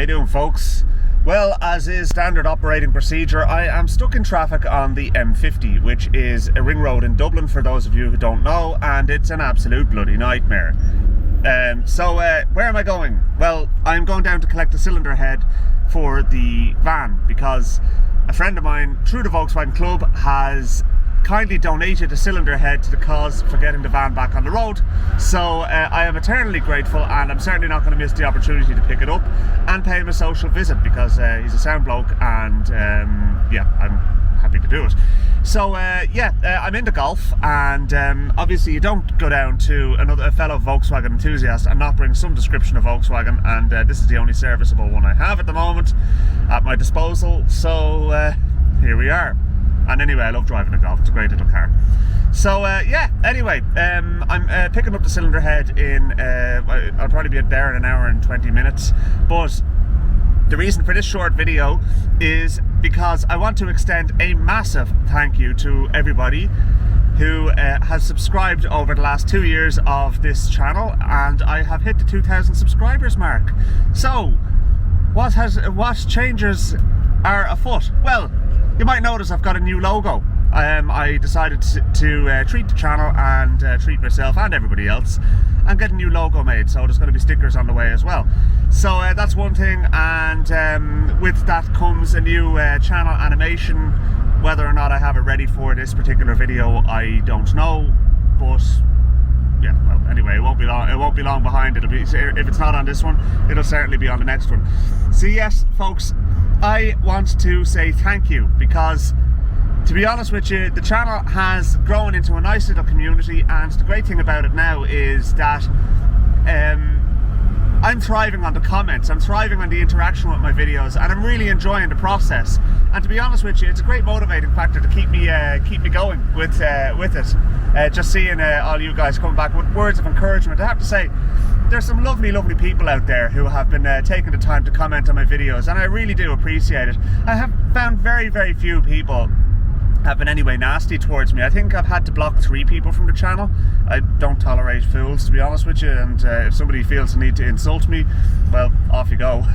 How you doing, folks? Well, as is standard operating procedure, I am stuck in traffic on the M50, which is a ring road in Dublin, for those of you who don't know, and it's an absolute bloody nightmare. Where am I going? Well, I'm going down to collect the cylinder head for the van, because a friend of mine, through the Volkswagen Club, has kindly donated a cylinder head to the cause for getting the van back on the road. So I am eternally grateful, and I'm certainly not going to miss the opportunity to pick it up and pay him a social visit, because he's a sound bloke, and yeah, I'm happy to do it. So I'm into golf, and obviously you don't go down to a fellow Volkswagen enthusiast and not bring some description of Volkswagen, and this is the only serviceable one I have at the moment at my disposal. So here we are. And anyway, I love driving a Golf. It's a great little car. So anyway, I'm picking up the cylinder head in I'll probably be there in an hour and 20 minutes. But the reason for this short video is because I want to extend a massive thank you to everybody who has subscribed over the last 2 years of this channel, and I have hit the 2,000 subscribers mark. So what changes are afoot? Well, you might notice I've got a new logo. I decided to treat the channel and treat myself and everybody else and get a new logo made, so there's going to be stickers on the way as well. So that's one thing, and with that comes a new channel animation. Whether or not I have it ready for this particular video, I don't know, but yeah, well, anyway, it won't be long behind. It'll be, if it's not on this one, it'll certainly be on the next one. So yes, folks, I want to say thank you, because to be honest with you, the channel has grown into a nice little community, and the great thing about it now is that I'm thriving on the comments, I'm thriving on the interaction with my videos, and I'm really enjoying the process. And to be honest with you, it's a great motivating factor to keep me going with it. Just seeing all you guys come back with words of encouragement. I have to say, there's some lovely people out there who have been taking the time to comment on my videos, and I really do appreciate it. I have found very few people have been anyway nasty towards me. I think I've had to block 3 people from the channel. I don't tolerate fools, to be honest with you, and if somebody feels the need to insult me, well, off you go.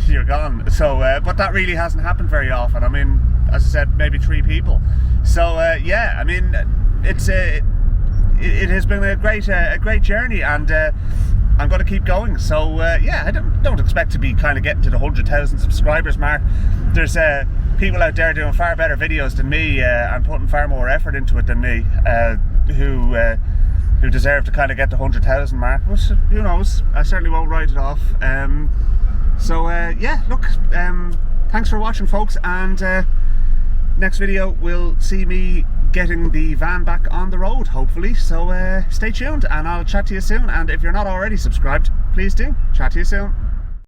You're gone. So but that really hasn't happened very often. I mean, as I said, maybe 3 people. So yeah, I mean, it has been a great journey, and I'm going to keep going. So yeah, I don't expect to be kind of getting to the 100,000 subscribers mark. There's people out there doing far better videos than me and putting far more effort into it than me, who deserve to kind of get the 100,000 mark. But who knows? I certainly won't write it off. Yeah, look, thanks for watching, folks, and next video will see me getting the van back on the road, hopefully. So stay tuned, and I'll chat to you soon. And if you're not already subscribed, please do. Chat to you soon.